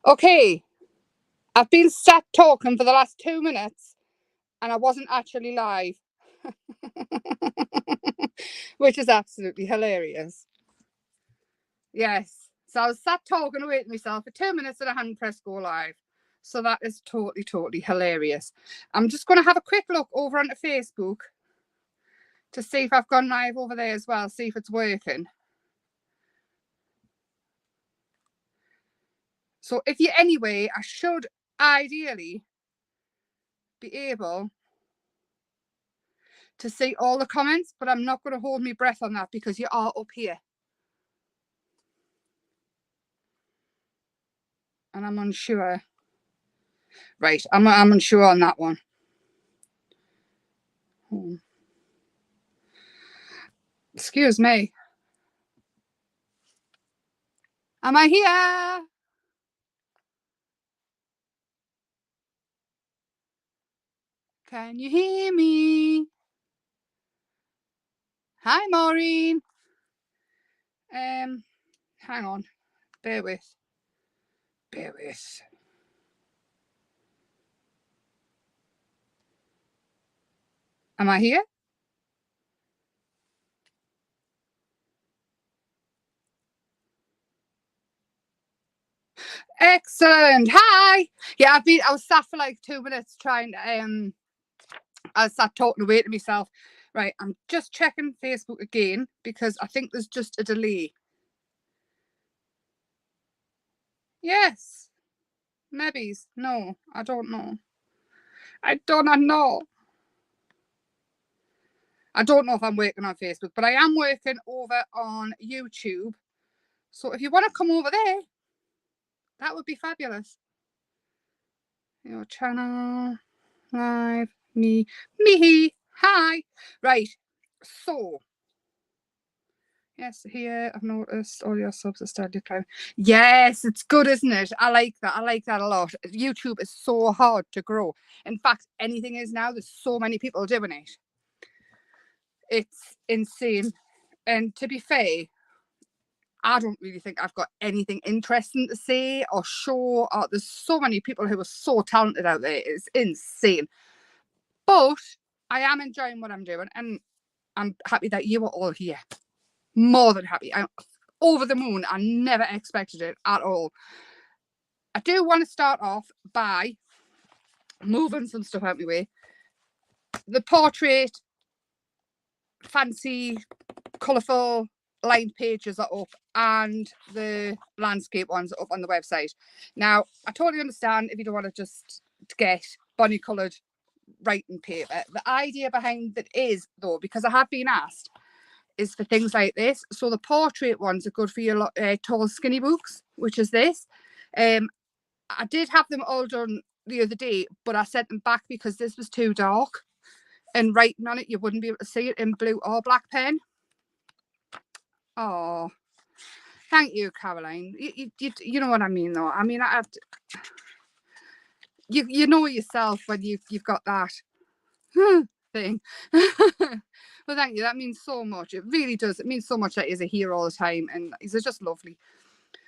Okay, I've been sat talking for the last 2 minutes and I wasn't actually live, which is absolutely hilarious. Yes, so I was sat talking away to myself for 2 minutes and I hadn't pressed go live. So that is totally hilarious. I'm just going to have a quick look over onto Facebook to see if I've gone live over there as well, see if it's working. So if you anyway, I should ideally be able to see all the comments, but I'm not going to hold my breath on that because you are up here. And I'm unsure. Right, I'm unsure on that one. Excuse me. Am I here? Can you hear me? Hi, Maureen. Hang on. Bear with. Am I here? Excellent. Hi. Yeah, I was sat for like 2 minutes trying to, I was sat talking away to myself. Right, I'm just checking Facebook again because I think there's just a delay. Yes. Maybe. No, I don't know. I don't know. I don't know if I'm working on Facebook, but I am working over on YouTube. So if you want to come over there, that would be fabulous. Your channel, live, me. Hi. Right. So, yes, here I've noticed all your subs are starting to climb. Yes, it's good, isn't it? I like that. I like that a lot. YouTube is so hard to grow. In fact, anything is now. There's so many people doing it. It's insane. And to be fair, I don't really think I've got anything interesting to say or show. There's so many people who are so talented out there. It's insane. But I am enjoying what I'm doing and I'm happy that you are all here. More than happy. I'm over the moon. I never expected it at all. I do want to start off by moving some stuff out of my way. The portrait, fancy, colourful lined pages are up and the landscape ones are up on the website. Now, I totally understand if you don't want to just get bunny coloured writing paper. The idea behind it is, though, because I have been asked, is for things like this. So the portrait ones are good for your tall, skinny books, which is this. I did have them all done the other day, but I sent them back because this was too dark. And writing on it, you wouldn't be able to see it in blue or black pen. Oh, thank you, Caroline. You know what I mean, though. I mean, I have to, you know yourself when you've got that thing. Well, thank you. That means so much. It really does. It means so much that he's here all the time, and he's just lovely.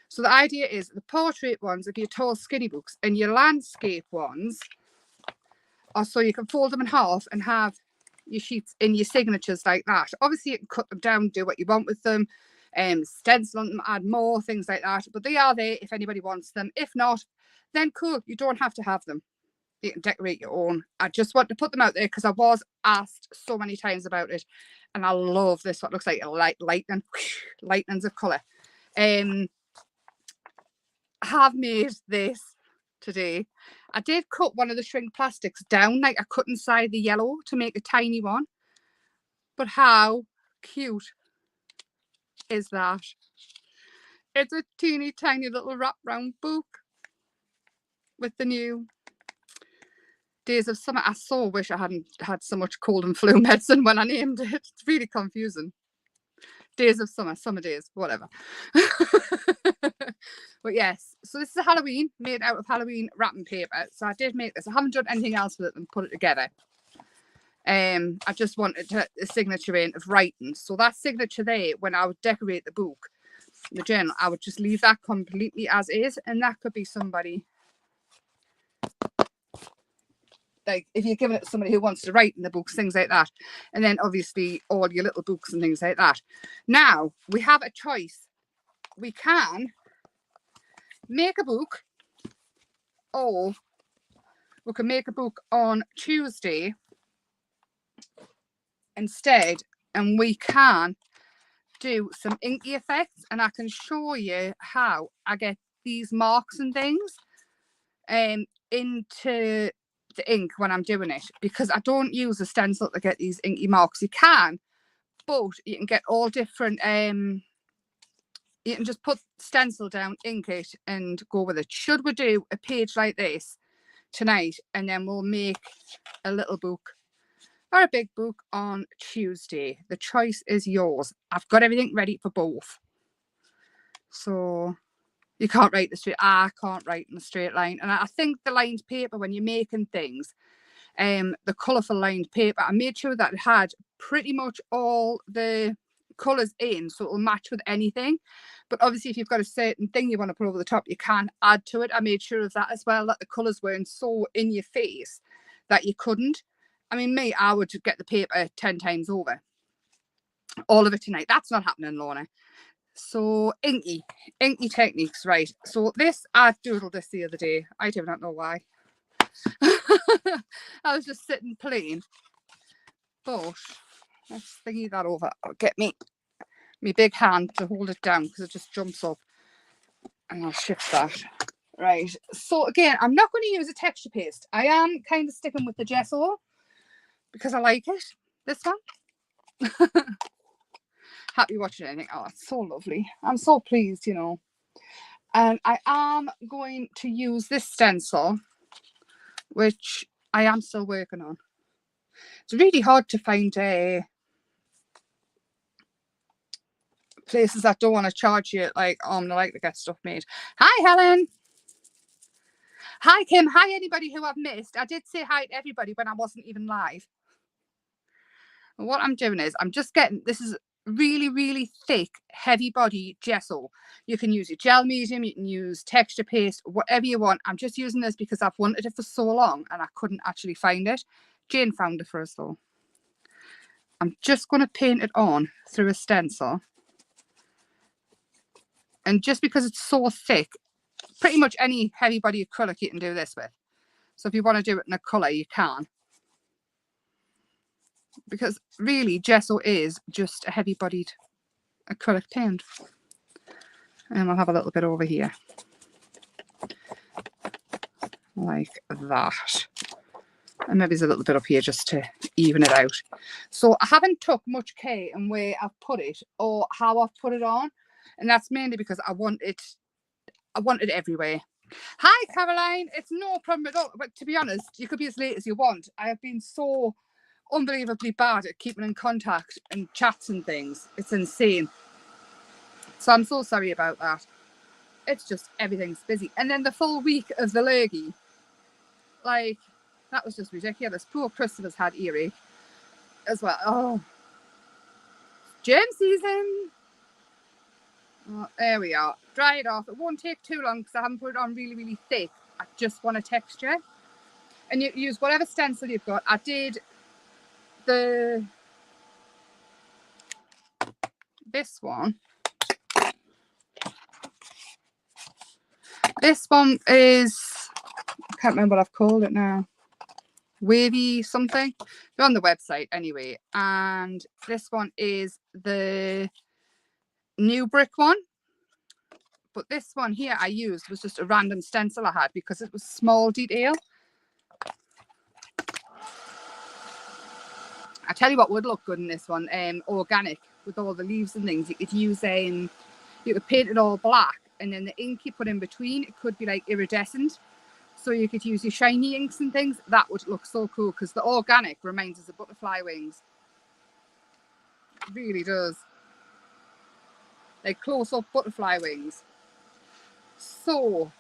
So the idea is the portrait ones are your tall, skinny books, and your landscape ones are so you can fold them in half and have your sheets in your signatures like that. Obviously, you can cut them down, do what you want with them, stencil on them, add more, things like that. But they are there if anybody wants them. If not, then cool. You don't have to have them. You can decorate your own. I just want to put them out there because I was asked so many times about it. And I love this. What looks like a lightning, lightnings of colour. I have made this today. I did cut one of the shrink plastics down, like I cut inside the yellow to make a tiny one. But how cute is that? It's a teeny tiny little wraparound book with the new Days of Summer. I so wish I hadn't had so much cold and flu medicine when I named it. It's really confusing. Days of Summer, summer days, whatever. But yes, so this is a Halloween made out of Halloween wrapping paper. So I did make this. I haven't done anything else with it than put it together. I just wanted a signature in of writing. So that signature there, when I would decorate the book, the journal, I would just leave that completely as is, and that could be somebody, like if you're giving it to somebody who wants to write in the books, things like that. And then obviously all your little books and things like that. Now we have a choice. We can make a book, or we can make a book on Tuesday instead, and we can do some inky effects, and I can show you how I get these marks and things into the ink when I'm doing it, because I don't use a stencil to get these inky marks. You can, but you can get all different you can just put stencil down, ink it, and go with it. Should we do a page like this tonight, and then we'll make a little book or a big book on Tuesday? The choice is yours. I've got everything ready for both. So you can't write the straight. I can't write in a straight line. And I think the lined paper, when you're making things, the colourful lined paper, I made sure that it had pretty much all the colours in, so it'll match with anything. But obviously if you've got a certain thing you want to put over the top, you can add to it. I made sure of that as well, that the colours weren't so in your face that you couldn't. I mean, me, I would get the paper 10 times over. All of it tonight. That's not happening, Lorna. So inky techniques, right? So this, I doodled this the other day. I do not know why. I was just sitting plain, but let's thingy that over. I'll get me big hand to hold it down because it just jumps up, and I'll shift that. Right, so again, I'm not going to use a texture paste. I am kind of sticking with the gesso because I like it, this one. Happy watching anything. Oh, it's so lovely. I'm so pleased, you know. And I am going to use this stencil, which I am still working on. It's really hard to find places that don't want to charge you, like, oh, I'm gonna like to get stuff made. Hi, Helen. Hi, Kim. Hi, anybody who I've missed. I did say hi to everybody when I wasn't even live. And what I'm doing is I'm just getting, this is really, really thick, heavy body gesso. You can use your gel medium, you can use texture paste, whatever you want. I'm just using this because I've wanted it for so long and I couldn't actually find it. Jane found it for us though. I'm just going to paint it on through a stencil. And just because it's so thick, pretty much any heavy body acrylic you can do this with. So if you want to do it in a colour, you can. Because really, gesso is just a heavy bodied acrylic paint. And I'll have a little bit over here. Like that. And maybe there's a little bit up here just to even it out. So I haven't took much care in where I've put it or how I've put it on. And that's mainly because I want it everywhere. Hi, Caroline. It's no problem at all. But to be honest, you could be as late as you want. I have been so unbelievably bad at keeping in contact and chats and things. It's insane. So I'm so sorry about that. It's just everything's busy. And then the full week of the lurgy, like, that was just ridiculous. Poor Christopher's had earache as well. Oh, germ season. Oh, there we are. Dry it off. It won't take too long because I haven't put it on really, really thick. I just want a texture. And you use whatever stencil you've got. I did this one. This one is, I can't remember what I've called it now. Wavy something. They're on the website anyway. And this one is the new brick one. But this one here I used was just a random stencil I had because it was small detail. I tell you what would look good in this one, organic with all the leaves and things. You could use you could paint it all black, and then the ink you put in between, it could be like iridescent. So you could use your shiny inks and things. That would look so cool because the organic reminds us of butterfly wings. It really does. Like close-up butterfly wings. So,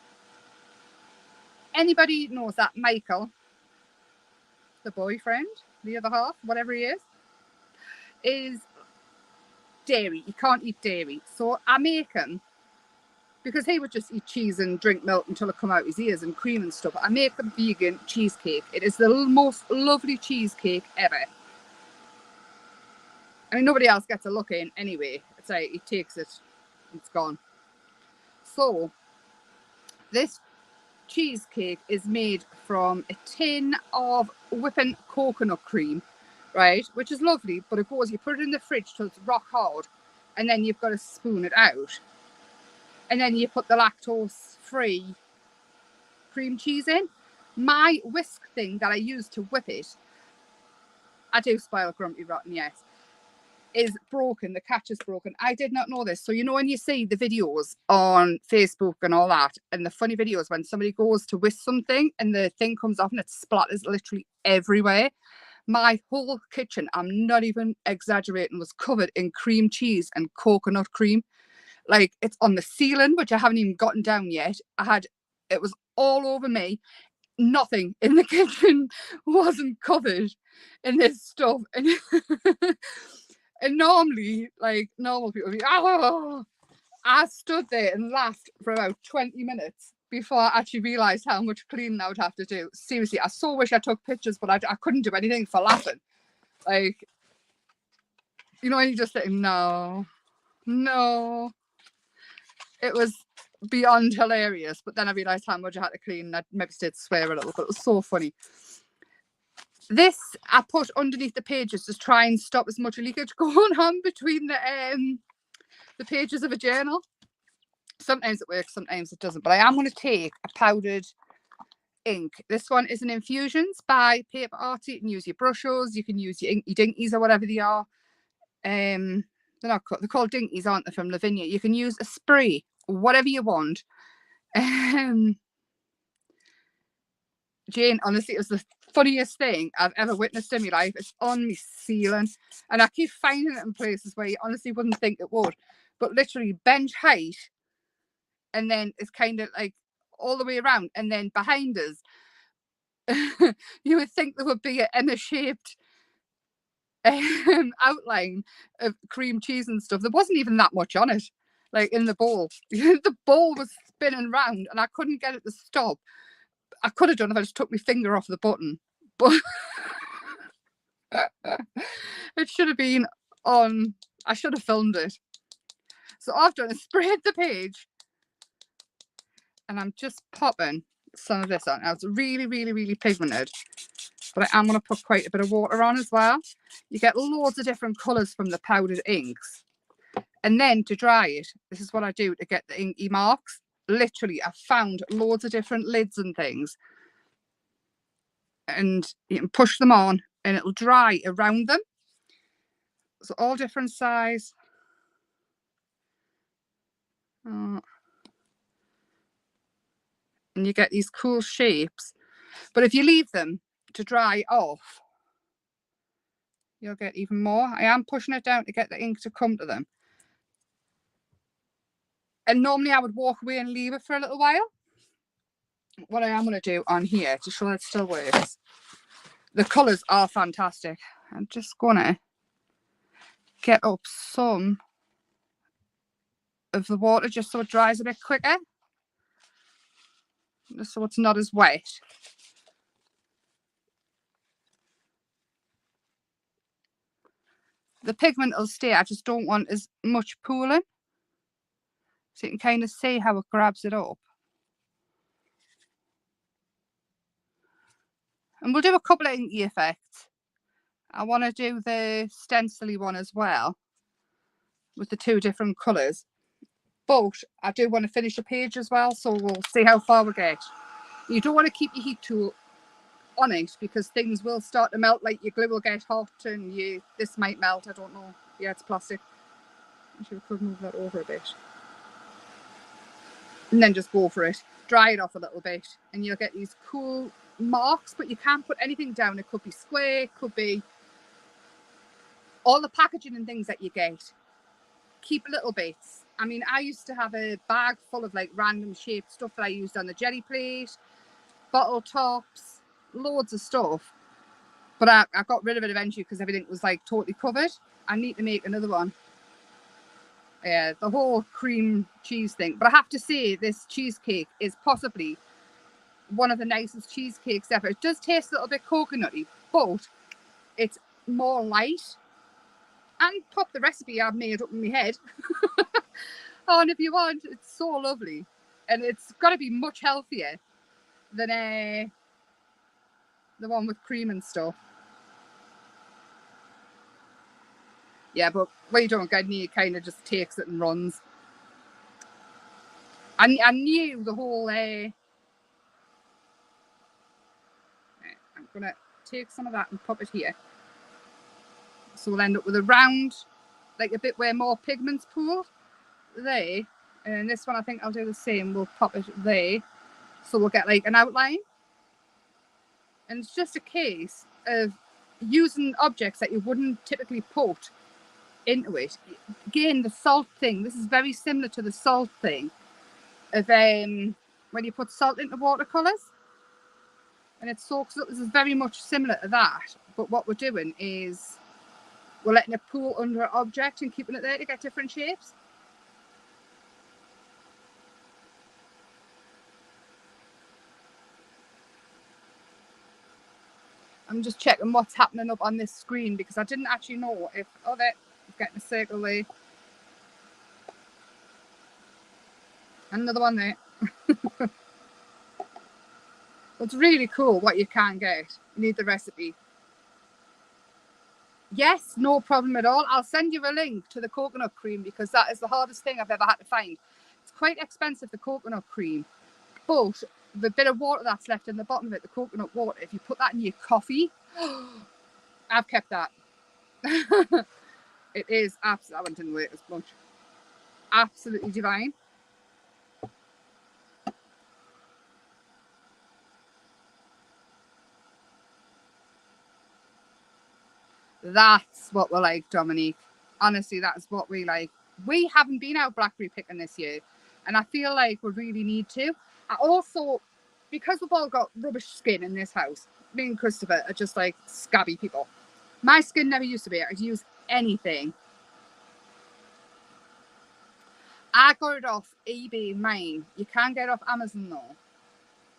anybody knows that Michael, the boyfriend, the other half, whatever he is dairy. You can't eat dairy. So I make him, because he would just eat cheese and drink milk until it come out his ears and cream and stuff. I make the vegan cheesecake. It is the most lovely cheesecake ever. I mean, nobody else gets a look in anyway. It's like he takes it, it's gone. So this cheesecake is made from a tin of whipping coconut cream, right? Which is lovely, but it goes, you put it in the fridge till it's rock hard, and then you've got to spoon it out. And then you put the lactose-free cream cheese in. My whisk thing that I use to whip it, I do spoil grumpy rotten, yes, is broken. The catch is broken. I did not know this. So you know when you see the videos on Facebook and all that, and the funny videos when somebody goes to whisk something and the thing comes off and it splatters literally everywhere. My whole kitchen, I'm not even exaggerating, was covered in cream cheese and coconut cream. Like, it's on the ceiling, which I haven't even gotten down yet. It was all over me. Nothing in the kitchen wasn't covered in this stuff. And and normally, like, normal people would be, oh, I stood there and laughed for about 20 minutes before I actually realised how much cleaning I would have to do. Seriously, I so wish I took pictures, but I couldn't do anything for laughing. Like, you know, and you just think, no. It was beyond hilarious, but then I realised how much I had to clean and I maybe stayed to swear a little, but it was so funny. This I put underneath the pages to try and stop as much leakage going on between the pages of a journal. Sometimes it works, sometimes it doesn't, but I am going to take a powdered ink. This one is an Infusions by Paper Arty. You can use your brushes, you can use your inky dinkies or whatever they are. They're called dinkies, aren't they, from Lavinia? You can use a spray, whatever you want. Jane, honestly, it was the funniest thing I've ever witnessed in my life. It's on my ceiling, and I keep finding it in places where you honestly wouldn't think it would, but literally bench height, and then it's kind of like all the way around, and then behind us you would think there would be an Emma-shaped outline of cream cheese and stuff. There wasn't even that much on it, like in the bowl. The bowl was spinning round and I couldn't get it to stop. I could have done if I just took my finger off the button, but it should have been on. I should have filmed it. So I've done is sprayed the page, and I'm just popping some of this on. Now it's really, really, really pigmented, but I am going to put quite a bit of water on as well. You get loads of different colours from the powdered inks. And then to dry it, this is what I do to get the inky marks. Literally, I've found loads of different lids and things. And you can push them on and it'll dry around them. So all different size. And you get these cool shapes. But if you leave them to dry off, you'll get even more. I am pushing it down to get the ink to come to them. And normally I would walk away and leave it for a little while. What I am going to do on here to show it still works. The colours are fantastic. I'm just going to get up some of the water just so it dries a bit quicker. Just so it's not as wet. The pigment will stay. I just don't want as much pooling. So you can kind of see how it grabs it up. And we'll do a couple of inky effects. I want to do the stencily one as well with the two different colours. But I do want to finish a page as well, so we'll see how far we get. You don't want to keep your heat tool on it because things will start to melt, like your glue will get hot and this might melt, I don't know. Yeah, it's plastic. Actually, we could move that over a bit. And then just go for it. Dry it off a little bit and you'll get these cool marks, but you can't put anything down. It could be square, it could be all the packaging and things that you get. Keep little bits. I mean, I used to have a bag full of like random shaped stuff that I used on the jelly plate, bottle tops, loads of stuff. But I got rid of it eventually because everything was like totally covered. I need to make another one. Yeah, the whole cream cheese thing. But I have to say, this cheesecake is possibly one of the nicest cheesecakes ever. It does taste a little bit coconutty, but it's more light. And pop the recipe I've made up in my head on if you want. It's so lovely. And it's got to be much healthier than the one with cream and stuff. Yeah, but we don't get any, it kind of just takes it and runs. I knew the whole... I'm going to take some of that and pop it here. So we'll end up with a round, like a bit where more pigment's pooled. There. And this one I think I'll do the same. We'll pop it there. So we'll get like an outline. And it's just a case of using objects that you wouldn't typically put into it. Again, the salt thing. This is very similar to the salt thing of when you put salt into watercolours and it soaks up. This is very much similar to that. But what we're doing is we're letting it pool under an object and keeping it there to get different shapes. I'm just checking what's happening up on this screen because I didn't actually know if... Oh, there. It's getting a circle there. Another one there. It's really cool what you can get. You need the recipe. Yes, no problem at all. I'll send you a link to the coconut cream because that is the hardest thing I've ever had to find. It's quite expensive, the coconut cream. But the bit of water that's left in the bottom of it, the coconut water, if you put that in your coffee, I've kept that. It is absolutely... I didn't wait as much. Absolutely divine. That's what we like, Dominique. Honestly, that's what we like. We haven't been out blackberry picking this year, and I feel like we really need to. I also, because we've all got rubbish skin in this house, me and Christopher are just like scabby people. My skin never used to be. I'd use anything. I got it off eBay, mine. You can't get it off Amazon though.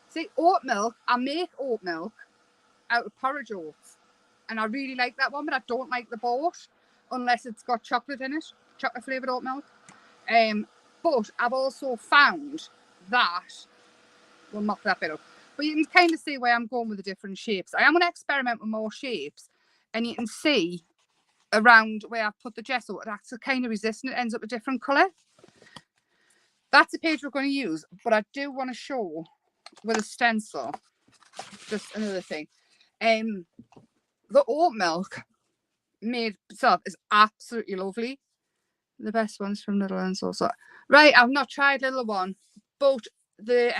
See, oat milk, I make oat milk out of porridge oats. And I really like that one, but I don't like the boat unless it's got chocolate in it, chocolate flavoured oat milk. But I've also found that, we'll mop that bit up, but you can kind of see where I'm going with the different shapes. I am going to experiment with more shapes, and you can see around where I've put the gesso, it acts kind of resistant, it ends up a different colour. That's the page we're going to use, but I do want to show with a stencil, just another thing. The oat milk made itself is absolutely lovely. The best ones from Little Ones also. Right, I've not tried Little One, but the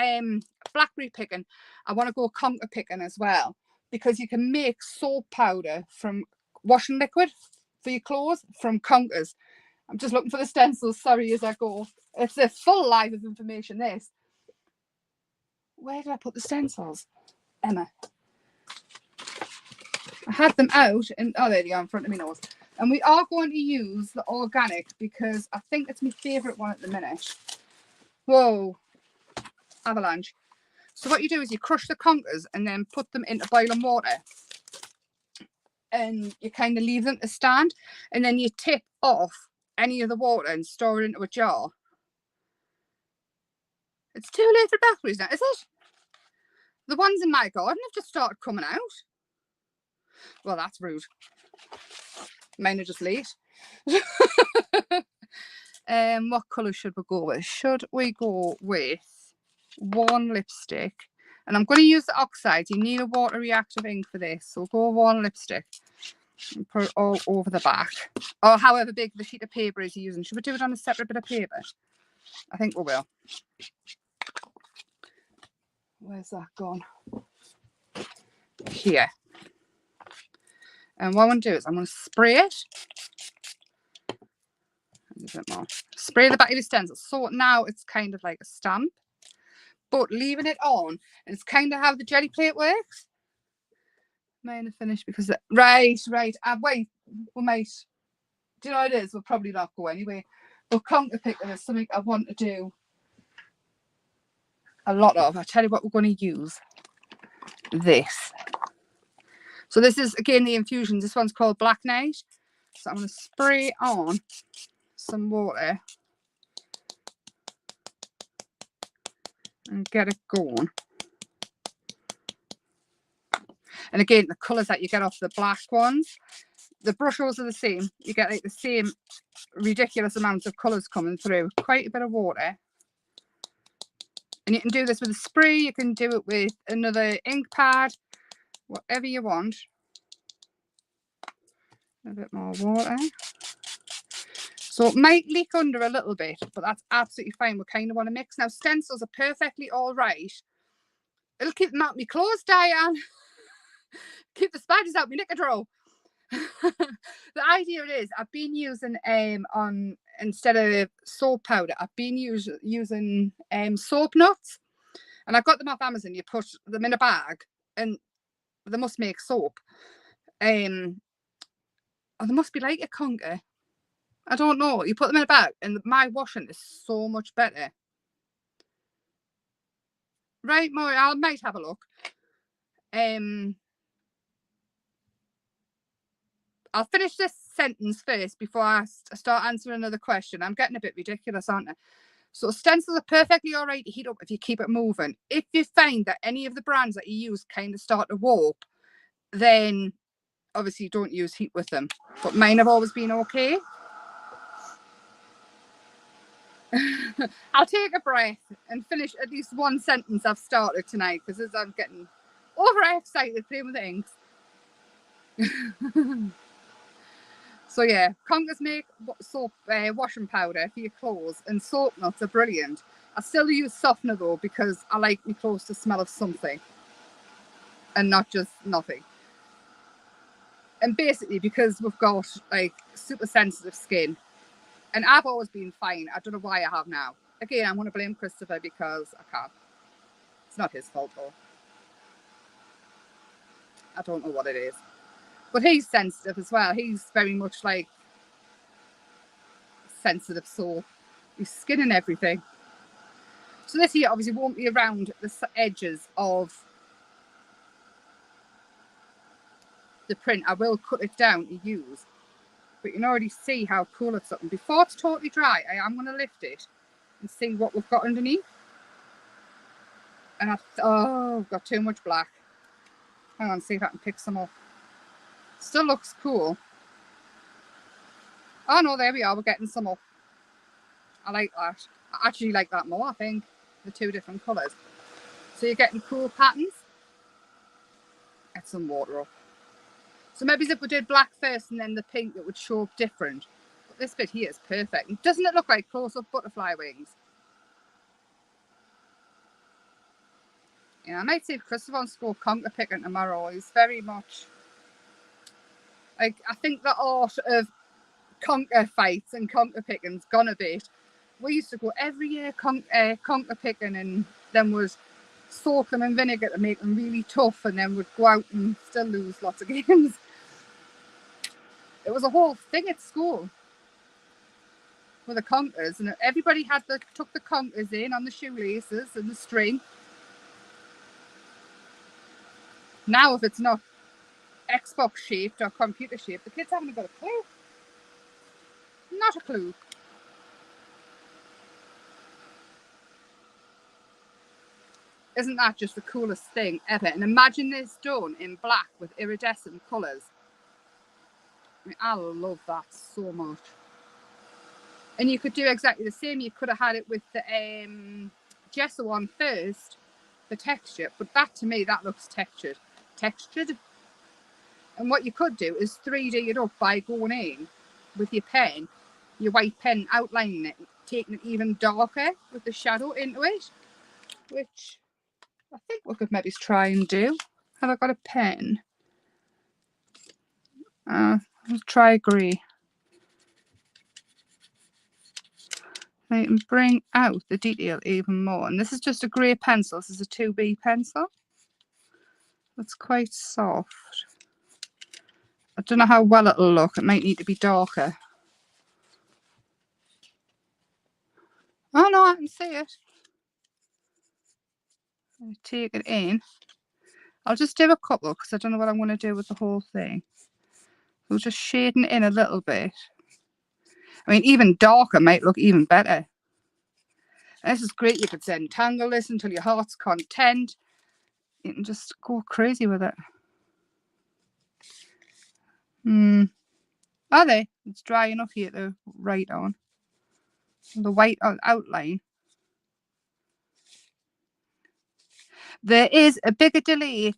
blackberry picking, I want to go conker picking as well because you can make soap powder from washing liquid for your clothes from conkers. I'm just looking for the stencils, sorry, as I go. It's a full live of information, this. Where did I put the stencils? Emma. I had them out and oh, there they are in front of me nose. And we are going to use the organic because I think it's my favourite one at the minute. Whoa, avalanche. So what you do is you crush the conkers and then put them into boiling water. And you kind of leave them to stand. And then you tip off any of the water and store it into a jar. It's too late for blackberries now, is it? The ones in my garden have just started coming out. Well, that's rude. Mine are just late. What colour should we go with? Should we go with one lipstick? And I'm going to use the oxides. You need a water reactive ink for this. So we'll go one lipstick and put it all over the back. Or however big the sheet of paper is you're using. Should we do it on a separate bit of paper? I think we will. Where's that gone? Here. And what I'm going to do is I'm going to spray it. A bit more. Spray the back of the stencil. So now it's kind of like a stamp. But leaving it on, and it's kind of how the jelly plate works. Mine are finished because... Right. Wait, we might... Do you know what it is? We'll probably not go anyway. But conker picking is something I want to do a lot of. I'll tell you what we're going to use. This. So this is, again, the infusions. This one's called Black Night. So I'm going to spray on some water and get it going. And again, the colours that you get off the black ones, the brushes are the same. You get like the same ridiculous amounts of colours coming through. Quite a bit of water. And you can do this with a spray. You can do it with another ink pad. Whatever you want. A bit more water. So it might leak under a little bit, but that's absolutely fine. We kind of want to mix. Now, stencils are perfectly all right. It'll keep them out my clothes, Diane. Keep the spiders out my knicker drawer. The idea is I've been using on instead of soap powder, I've been using soap nuts, and I got them off Amazon. You put them in a bag, and they must make soap. Or they must be like a conker. I don't know. You put them in a bag, and my washing is so much better. Right, Maureen, I might have a look. I'll finish this sentence first before I start answering another question. I'm getting a bit ridiculous, aren't I? So stencils are perfectly all right to heat up if you keep it moving. If you find that any of the brands that you use kind of start to warp, then obviously don't use heat with them. But mine have always been okay. I'll take a breath and finish at least one sentence I've started tonight, because as I'm getting overexcited playing with the inks. So yeah, conkers make soap washing powder for your clothes, and soap nuts are brilliant. I still use softener though, because I like my clothes to smell of something and not just nothing. And basically because we've got like super sensitive skin, and I've always been fine. I don't know why I have now. Again, I'm going to blame Christopher because I can't. It's not his fault though. I don't know what it is. But he's sensitive as well. He's very much like sensitive, so his skin and everything. So this here obviously won't be around the edges of the print. I will cut it down to use. But you can already see how cool it's looking. Before it's totally dry, I am going to lift it and see what we've got underneath. And I've got too much black. Hang on, see if I can pick some up. Still looks cool. Oh no, there we are. We're getting some up. I like that. I actually like that more, I think. The two different colours. So you're getting cool patterns. Get some water up. So maybe if we did black first and then the pink, it would show up different. But this bit here is perfect. Doesn't it look like close-up butterfly wings? Yeah, I might see if Christopher wants to go conker picking tomorrow. He's very much like, I think the art of conker fights and conker picking's gone a bit. We used to go every year conker picking, and then was soak them in vinegar to make them really tough, and then would go out and still lose lots of games. It was a whole thing at school with the conkers, and everybody took the conkers in on the shoelaces and the string. Now, if it's not Xbox shaped or computer shaped, the kids haven't got a clue. Not a clue. Isn't that just the coolest thing ever? And imagine this done in black with iridescent colours. I mean, I love that so much. And you could do exactly the same. You could have had it with the gesso on first, the texture. But that, to me, that looks textured. And what you could do is 3D it up by going in with your pen, your white pen, outlining it, taking it even darker with the shadow into it, which I think we could maybe try and do. Have I got a pen? Let's try grey. I can bring out the detail even more. And this is just a grey pencil. This is a 2B pencil. It's quite soft. I don't know how well it'll look. It might need to be darker. Oh no, I can see it. Take it in. I'll just do a couple because I don't know what I'm going to do with the whole thing. We'll just shading in a little bit. I mean, even darker might look even better. And this is great. You could entangle this until your heart's content. You can just go crazy with it. Are they? It's dry enough here to write on. The white outline. There is a bigger delay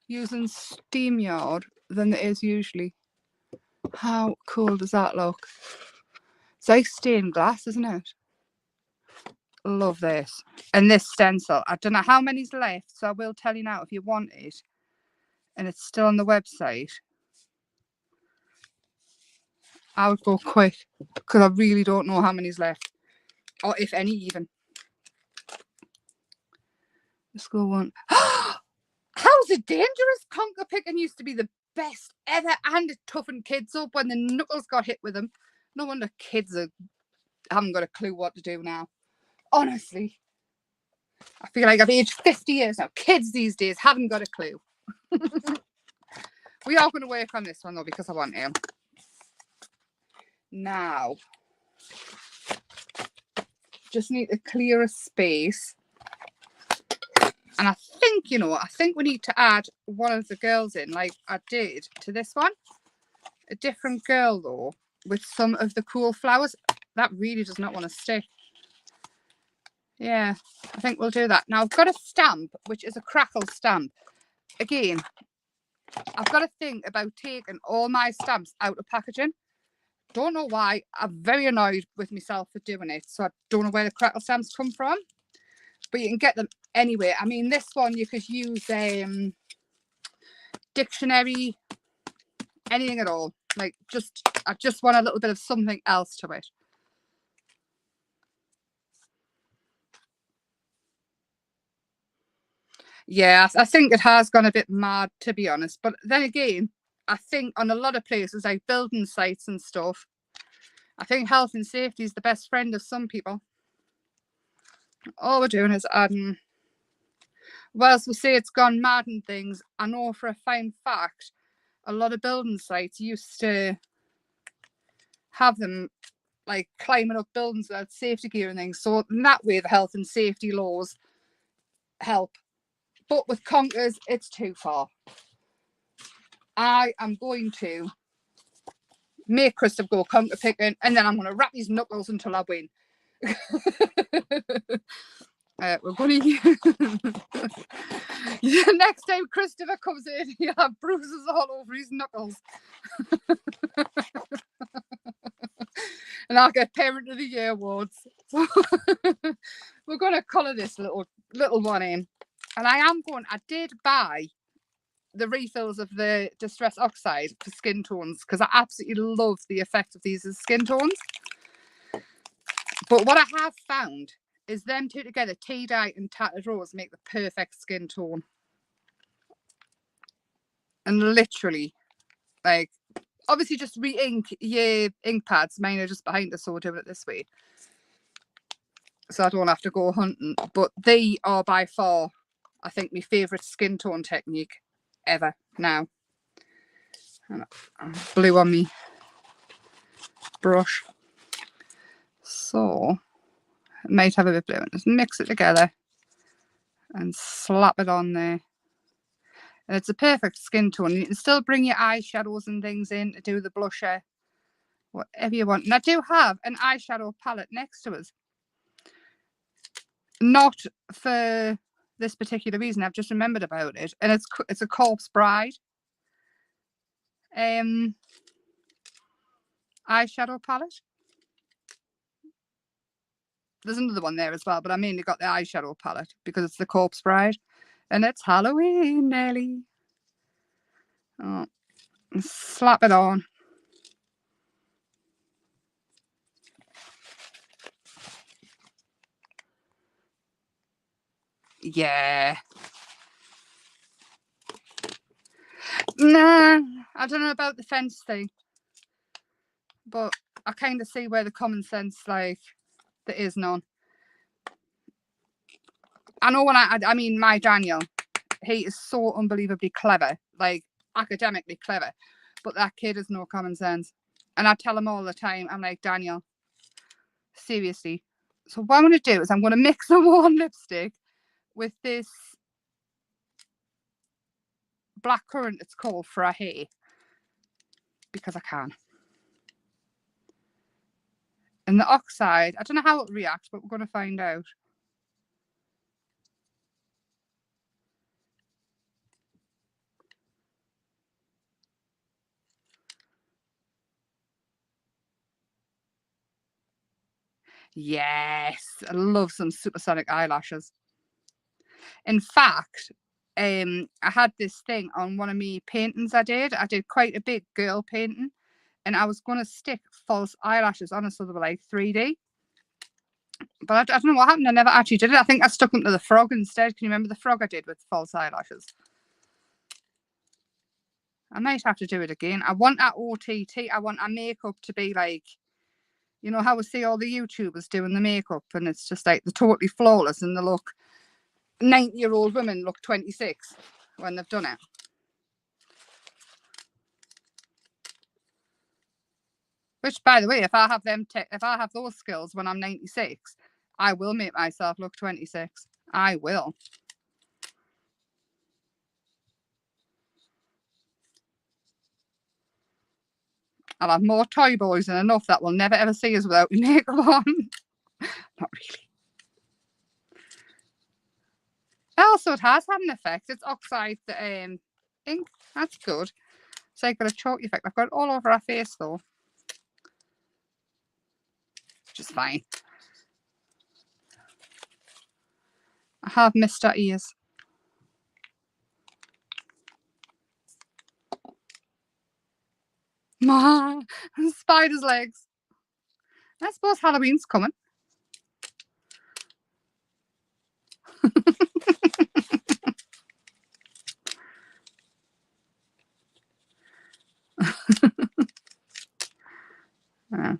using SteamYard than there is usually. How cool does that look? It's like stained glass, isn't it? Love this. And this stencil, I don't know how many's left, so I will tell you now if you want it. And it's still on the website. I would go quick because I really don't know how many's left. Or if any even. Let's go one. How's it dangerous? Conker picking used to be the best ever, and it toughened kids up when the knuckles got hit with them. No wonder kids haven't got a clue what to do now. Honestly. I feel like I've aged 50 years now. Kids these days haven't got a clue. We are going to work on this one though because I want to. Now, just need to clear a space. And I think we need to add one of the girls in like I did to this one. A different girl though, with some of the cool flowers. That really does not want to stick. Yeah, I think we'll do that. Now I've got a stamp, which is a crackle stamp. Again, I've got to think about taking all my stamps out of packaging. Don't know why. I'm very annoyed with myself for doing it. So I don't know where the crackle stamps come from. But you can get them anywhere. I mean, this one you could use dictionary, anything at all. Like I just want a little bit of something else to it. Yeah, I think it has gone a bit mad, to be honest. But then again, I think on a lot of places like building sites and stuff, I think health and safety is the best friend of some people. All we're doing is adding. Whilst we say it's gone mad and things, I know for a fine fact, a lot of building sites used to have them like climbing up buildings without safety gear and things. So in that way, the health and safety laws help. But with conkers, it's too far. I am going to make Christopher go conker picking, and then I'm going to wrap his knuckles until I win. We're going to next time Christopher comes in, he'll have bruises all over his knuckles. And I'll get Parent of the Year awards. So we're going to colour this little one in. And I did buy the refills of the Distress Oxide for skin tones because I absolutely love the effect of these as skin tones. But what I have found is them two together, Tea Dye and Tattered Rose, make the perfect skin tone. And literally, like, obviously just re-ink your ink pads. Mine are just behind us, so we're doing it this way. So I don't have to go hunting. But they are by far, I think, my favourite skin tone technique ever now. Blue on me brush. So I might have a bit of blue and just mix it together and slap it on there. And it's a perfect skin tone. You can still bring your eyeshadows and things in to do the blusher, whatever you want. And I do have an eyeshadow palette next to us. Not for this particular reason. I've just remembered about it. And it's a Corpse Bride eyeshadow palette. There's another one there as well, but I mainly got the eyeshadow palette because it's the Corpse Bride. And it's Halloween, Nelly. Oh, slap it on. Yeah. Nah, I don't know about the fence thing. But I kind of see where the common sense, like, There is none. I know when I mean, my Daniel, he is so unbelievably clever, like academically clever, but that kid has no common sense. And I tell him all the time, I'm like, Daniel, seriously. So what I'm going to do is I'm going to mix the warm lipstick with this black currant, it's called, for our hair, because I can. And the oxide, I don't know how it'll react, but we're going to find out. Yes, I love some supersonic eyelashes. In fact, I had this thing on one of my paintings I did. I did quite a big girl painting, and I was going to stick false eyelashes on it so they were like 3D. But I don't know what happened. I never actually did it. I think I stuck them to the frog instead. Can you remember the frog I did with false eyelashes? I might have to do it again. I want our OTT. I want our makeup to be like, you know how we see all the YouTubers doing the makeup and it's just like they're totally flawless and they look 90-year-old women look 26 when they've done it. Which, by the way, if I have those skills when I'm 96, I will make myself look 26. I will. I'll have more toy boys and enough that will never ever see us without makeup on. Not really. Also, it has had an effect. It's oxide the ink. That's good. So I've got a chalky effect. I've got it all over our face though. Which is fine. I have missed our ears. Spider's legs. I suppose Halloween's coming.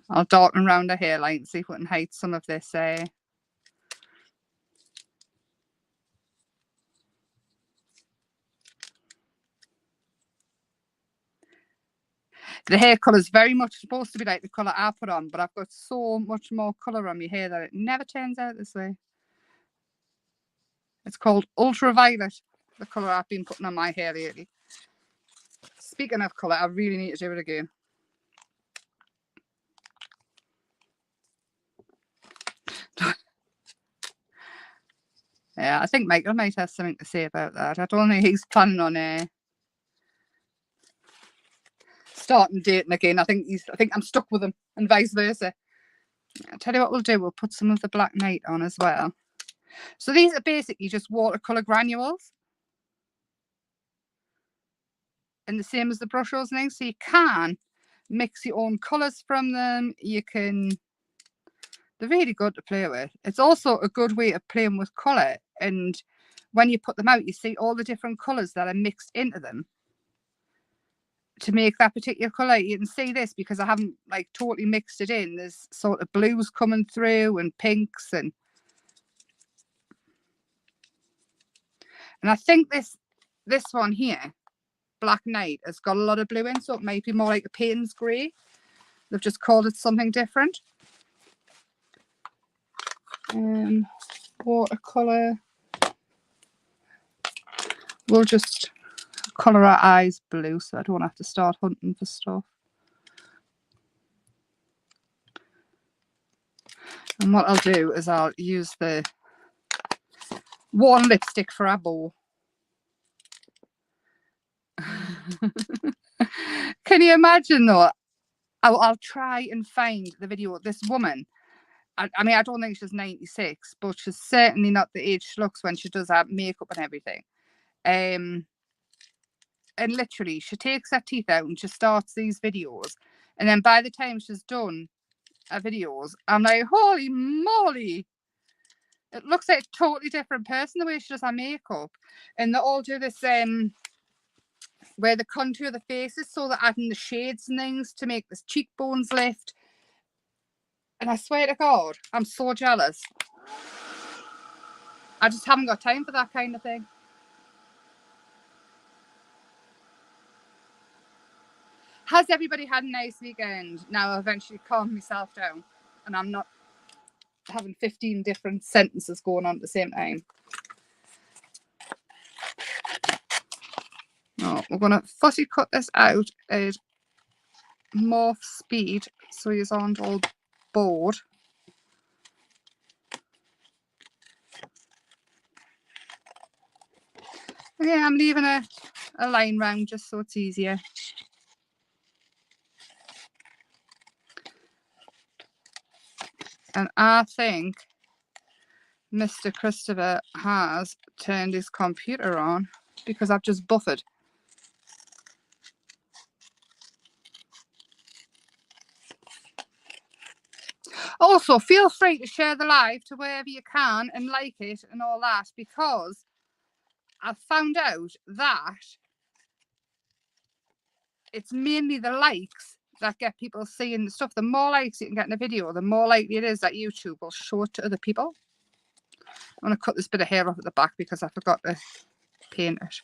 I'll darken around her hairline and see if we can hide some of this. The hair colour is very much supposed to be like the colour I put on, but I've got so much more colour on my hair that it never turns out this way. It's called ultraviolet, the colour I've been putting on my hair lately. Speaking of colour, I really need to do it again. Yeah, I think Michael might have something to say about that. I don't think he's planning on starting dating again. I think I'm stuck with him, and vice versa. I'll tell you what we'll do. We'll put some of the black night on as well. So these are basically just watercolour granules. And the same as the brushes and things. So you can mix your own colours from them. They're really good to play with. It's also a good way of playing with colour. And when you put them out, you see all the different colours that are mixed into them to make that particular colour. You can see this because I haven't like totally mixed it in. There's sort of blues coming through and pinks and I think this one here, Black Night, has got a lot of blue in, so it might be more like a Payton's grey. They've just called it something different. Watercolour. We'll just colour our eyes blue so I don't have to start hunting for stuff. And what I'll do is I'll use the warm lipstick for our bow. Can you imagine though? I'll try and find the video. This woman, I mean, I don't think she's 96, but she's certainly not the age she looks when she does her makeup and everything. And literally, she takes her teeth out and she starts these videos. And then by the time she's done her videos, I'm like, holy moly. It looks like a totally different person the way she does her makeup. And they all do this, where they contour the faces, so they're adding the shades and things to make the cheekbones lift. And I swear to God, I'm so jealous. I just haven't got time for that kind of thing. Has everybody had a nice weekend? Now I've eventually calmed myself down and I'm not having 15 different sentences going on at the same time. No, we're going to fussy cut this out at morph speed so you aren't all bored. Yeah, I'm leaving a line round just so it's easier. And I think Mr. Christopher has turned his computer on because I've just buffered. Also, feel free to share the live to wherever you can and like it and all that, because I've found out that it's mainly the likes that get people seeing the stuff. The more likes you can get in a video, the more likely it is that YouTube will show it to other people. I'm going to cut this bit of hair off at the back because I forgot to paint it.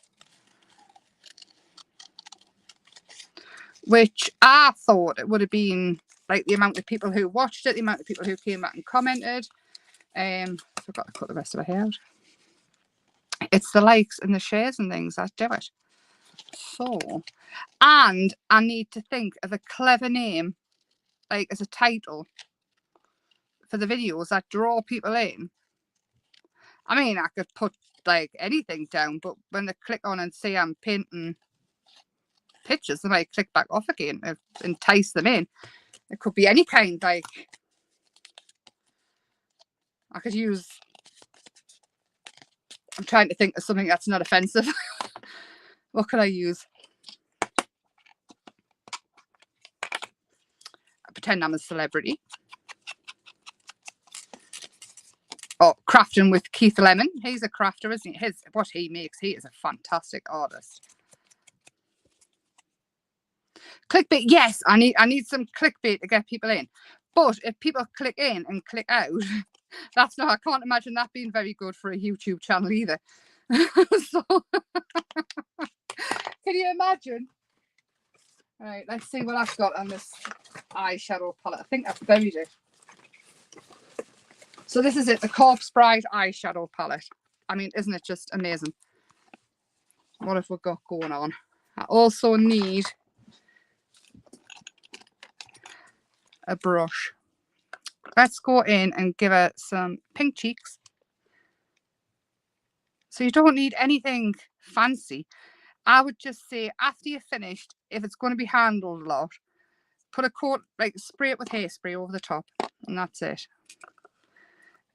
Which I thought it would have been like the amount of people who watched it, the amount of people who came back and commented. I forgot to cut the rest of her hair out. It's the likes and the shares and things that do it. So, and I need to think of a clever name, like as a title for the videos that draw people in. I mean, I could put like anything down, but when they click on and see I'm painting pictures, they might click back off again to entice them in. It could be any kind, like I could use, I'm trying to think of something that's not offensive. What could I use? I pretend I'm a celebrity. Oh, crafting with Keith Lemon. He's a crafter, isn't he? What he makes, he is a fantastic artist. Clickbait, yes, I need some clickbait to get people in. But if people click in and click out, that's not, I can't imagine that being very good for a YouTube channel either. So, can you imagine? All right, let's see what I've got on this eyeshadow palette. I think I've buried it. So this is it, the Corpse Bride eyeshadow palette. I mean, isn't it just amazing? What have we got going on? I also need a brush. Let's go in and give her some pink cheeks. So you don't need anything fancy. I would just say after you're finished, if it's going to be handled a lot, put a coat, like spray it with hairspray over the top, and that's it.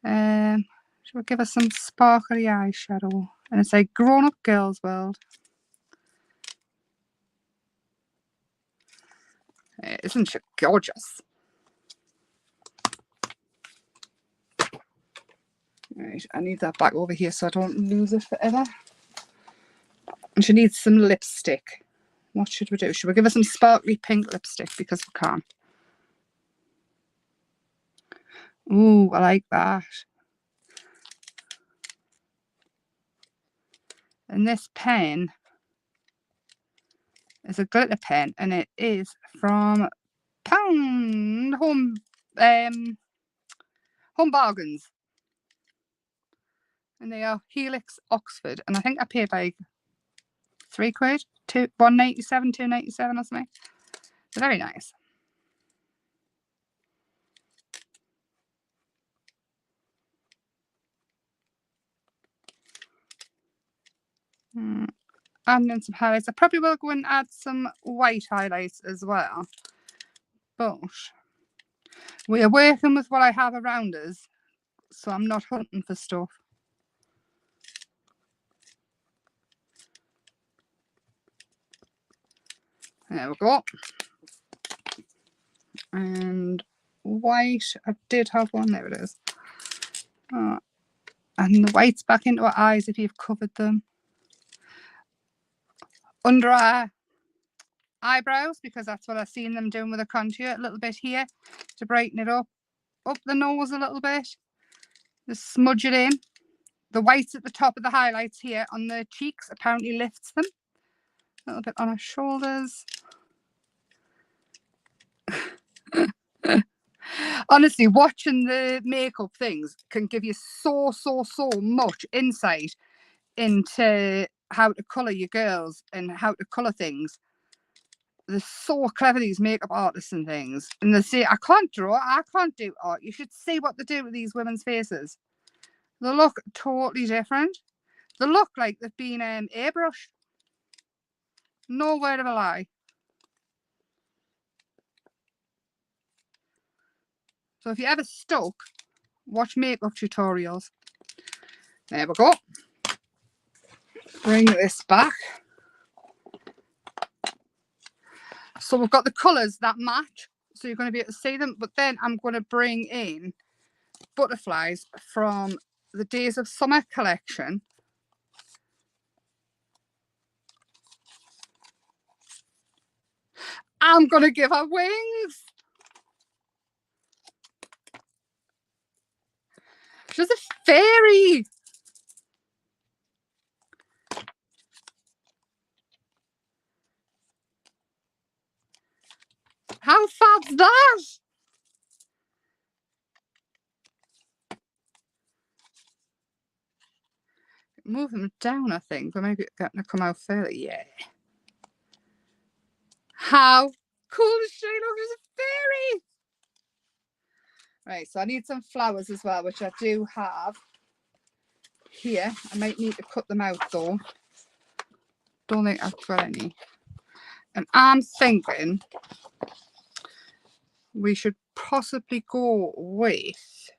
Should we give her some sparkly eyeshadow? And it's like Grown Up Girls World. Isn't she gorgeous? Right, I need that back over here so I don't lose it forever. And she needs some lipstick. What should we do? Should we give her some sparkly pink lipstick because we can? Ooh, I like that. And this pen is a glitter pen, and it is from Home Bargains. And they are Helix Oxford. And I think I paid like £3, £1.97, £2.97 or something. They're very nice. Adding in some highlights. I probably will go and add some white highlights as well. But we are working with what I have around us, so I'm not hunting for stuff. There we go. And white, I did have one, there it is. And the white's back into our eyes if you've covered them. Under our eyebrows, because that's what I've seen them doing with a contour, a little bit here to brighten it up. up the nose a little bit. Just smudge it in. The whites at the top of the highlights here on the cheeks apparently lifts them. A little bit on her shoulders. Honestly, watching the makeup things can give you so much insight into how to colour your girls and how to colour things. They're so clever, these makeup artists and things. And they say, I can't draw, I can't do art. You should see what they do with these women's faces. They look totally different. They look like they've been airbrushed. No word of a lie. So if you're ever stuck, watch makeup tutorials. There we go. Bring this back. So we've got the colours that match, so you're going to be able to see them. But then I'm going to bring in butterflies from the Days of Summer collection. I'm going to give her wings. She's a fairy. How fab's that? Move them down, I think, but maybe it's going to come out further. Yeah. How cool is she? Look, she's a fairy. Right, so I need some flowers as well, which I do have here. I might need to cut them out though. Don't think I've got any. And I'm thinking we should possibly go with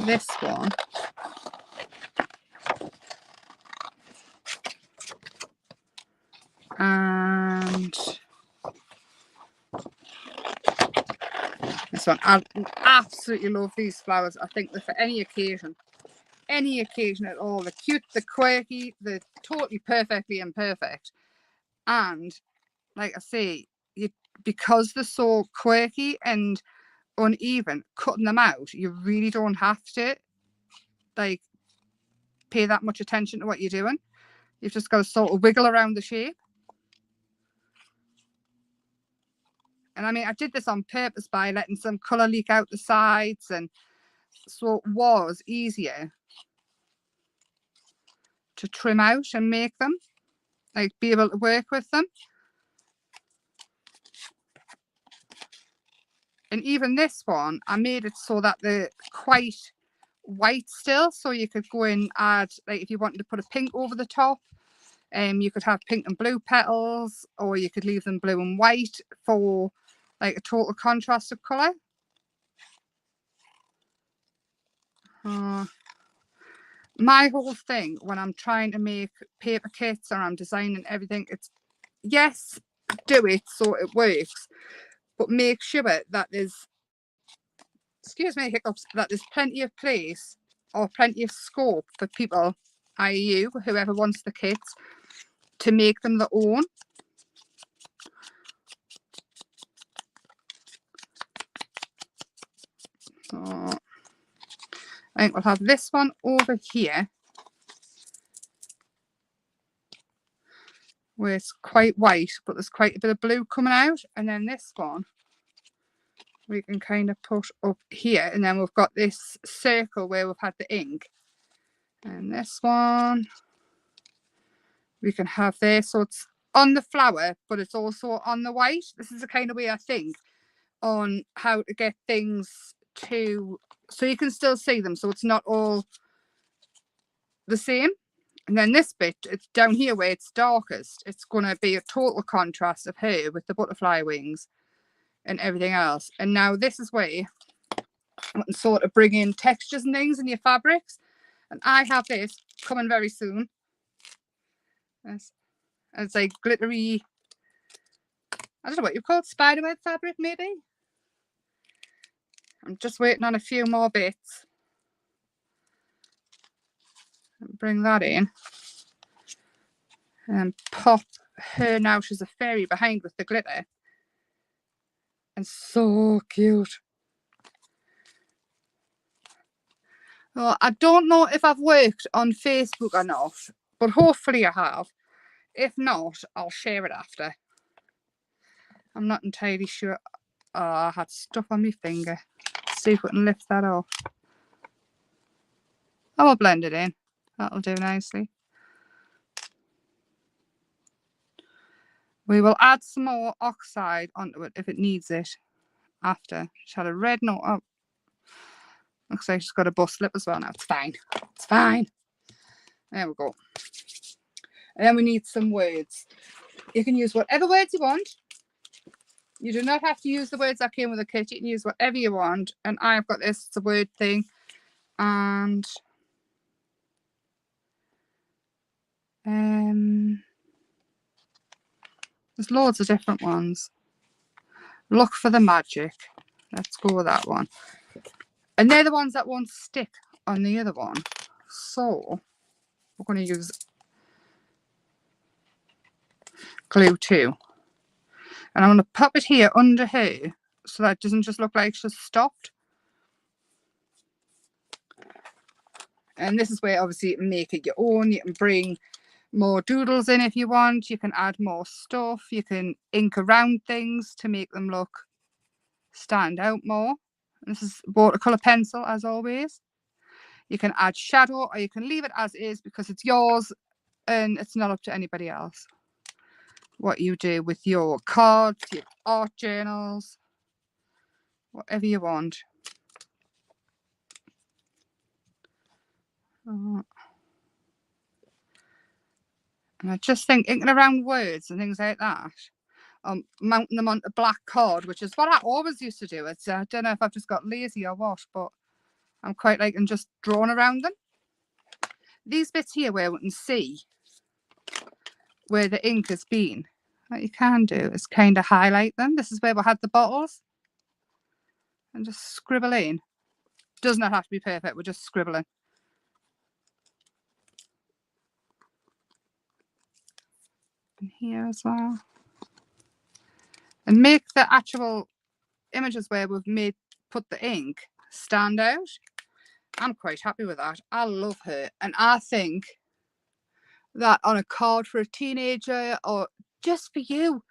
this one. And this one. I absolutely love these flowers. I think they're for any occasion at all. They're cute, they're quirky, they're totally perfectly imperfect. And like I say, because they're so quirky and uneven, cutting them out, you really don't have to like pay that much attention to what you're doing. You've just got to sort of wiggle around the shape. And I mean, I did this on purpose by letting some colour leak out the sides, and so it was easier to trim out and make them, like be able to work with them. And even this one, I made it so that they're quite white still, so you could go and add, like if you wanted to put a pink over the top, you could have pink and blue petals, or you could leave them blue and white for like a total contrast of colour. My whole thing when I'm trying to make paper kits or I'm designing everything, it's yes, do it so it works, but make sure that there's, excuse me, hiccups, that there's plenty of place or plenty of scope for people, i.e. you, whoever wants the kits, to make them their own. So I think we'll have this one over here where it's quite white, but there's quite a bit of blue coming out. And then this one we can kind of put up here. And then we've got this circle where we've had the ink. And this one we can have there. So it's on the flower, but it's also on the white. This is the kind of way I think on how to get things to, so you can still see them. So it's not all the same. And then this bit, it's down here where it's darkest. It's going to be a total contrast of her with the butterfly wings and everything else. And now this is where you can sort of bring in textures and things in your fabrics. And I have this coming very soon. It's like glittery, I don't know what you call it, spiderweb fabric maybe. I'm just waiting on a few more bits. Bring that in. And pop her, now she's a fairy, behind with the glitter. and so cute. Well, I don't know if I've worked on Facebook or not, but hopefully I have. If not, I'll share it after. I'm not entirely sure. Oh, I had stuff on my finger. Let's see if we can lift that off. I will blend it in. That'll do nicely. We will add some more oxide onto it if it needs it after. She had a red note. Oh, looks like she's got a bust lip as well now. It's fine. It's fine. There we go. And then we need some words. You can use whatever words you want. You do not have to use the words that came with the kit. You can use whatever you want. And I've got this. It's a word thing. And there's loads of different ones. Look for the magic. Let's go with that one. And they're the ones that won't stick on the other one. So we're going to use glue too. And I'm going to pop it here under her so that it doesn't just look like she's stopped. And this is where obviously you can make it your own. You can bring more doodles in if you want. You can add more stuff. You can ink around things to make them look stand out more. This is watercolor pencil as always. You can add shadow or you can leave it as is because it's yours and it's not up to anybody else. What you do with your cards, your art journals, whatever you want. And I just think inking around words and things like that, mounting them onto black card, which is what I always used to do. It's I don't know if I've just got lazy or what, but I'm quite liking just drawing around them. These bits here where we can see where the ink has been, what you can do is kind of highlight them. This is where we had the bottles. And just scribble in. Does not have to be perfect, we're just scribbling. And here as well. And make the actual images where we've put the ink stand out. I'm quite happy with that. I love her. And I think that on a card for a teenager or just for you,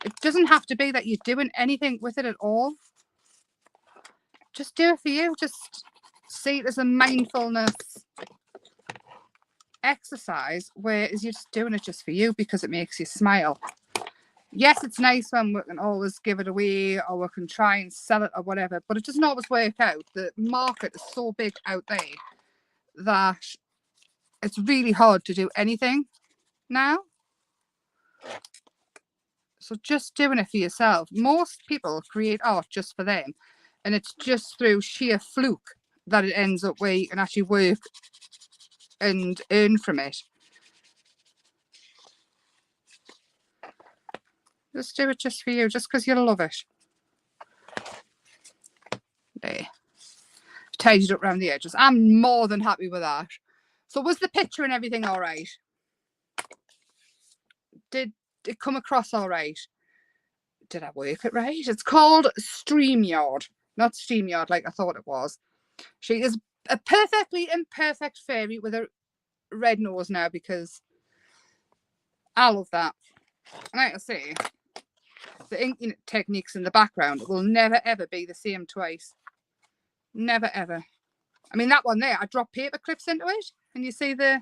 it doesn't have to be that you're doing anything with it at all. Just do it for you. Just see it as a mindfulness exercise where you're just doing it just for you because it makes you smile. Yes, it's nice when we can always give it away or we can try and sell it or whatever, but it doesn't always work out. The market is so big out there that it's really hard to do anything now. So just doing it for yourself. Most people create art just for them, and it's just through sheer fluke that it ends up where you can actually work and earn from it. Just do it just for you, just because you love it. There. Tidied up around the edges. I'm more than happy with that. So was the picture and everything all right? Did it come across all right? Did I work it right? It's called StreamYard, not StreamYard like I thought it was. She is a perfectly imperfect fairy with a red nose now because I love that. And like I say, the inking techniques in the background will never ever be the same twice. Never ever. I mean, that one there, I dropped paper clips into it and you see the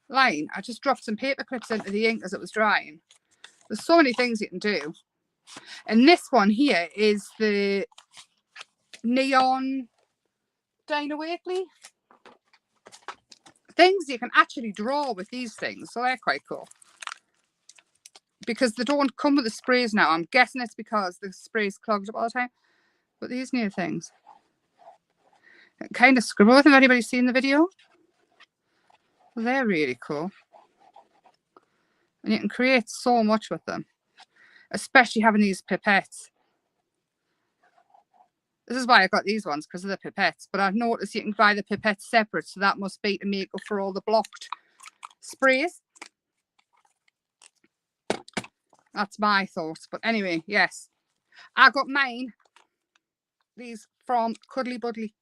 line. I just dropped some paper clips into the ink as it was drying. There's so many things you can do. And this one here is the neon Dina Wakley things. You can actually draw with these things, so they're quite cool. Because they don't come with the sprays now. I'm guessing it's because the spray's clogged up all the time. But these new things, kind of scribble with them. Anybody seen the video? They're really cool. And you can create so much with them. Especially having these pipettes. This is why I got these ones, because of the pipettes. But I've noticed you can buy the pipettes separate. So that must be to make up for all the blocked sprays. That's my thoughts. But anyway, yes. I got mine, these from Cuddly Buddly.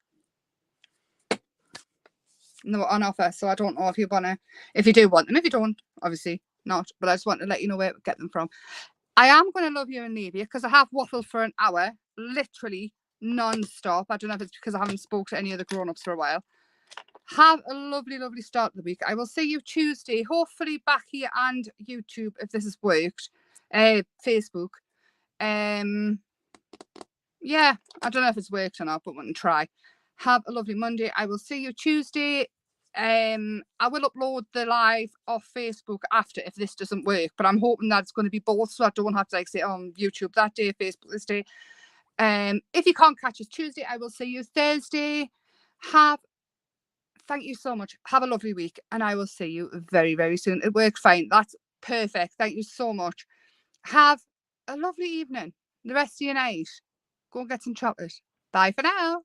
No, on offer, so I don't know if you wanna, if you do want them. If you don't, obviously not. But I just want to let you know where to get them from. I am going to love you and leave you because I have waffled for an hour, literally non-stop. I don't know if it's because I haven't spoke to any of the grown-ups for a while. Have a lovely, lovely start of the week. I will see you Tuesday, hopefully back here and YouTube if this has worked. Facebook. Yeah, I don't know if it's worked or not, but we're going to try. Have a lovely Monday. I will see you Tuesday. I will upload the live off Facebook after if this doesn't work, but I'm hoping that it's going to be both, so I don't have to like say on YouTube that day, Facebook this day. If you can't catch us Tuesday, I will see you Thursday. Thank you so much. Have a lovely week, and I will see you very, very soon. It worked fine. That's perfect. Thank you so much. Have a lovely evening. The rest of your night. Go and get some chocolate. Bye for now.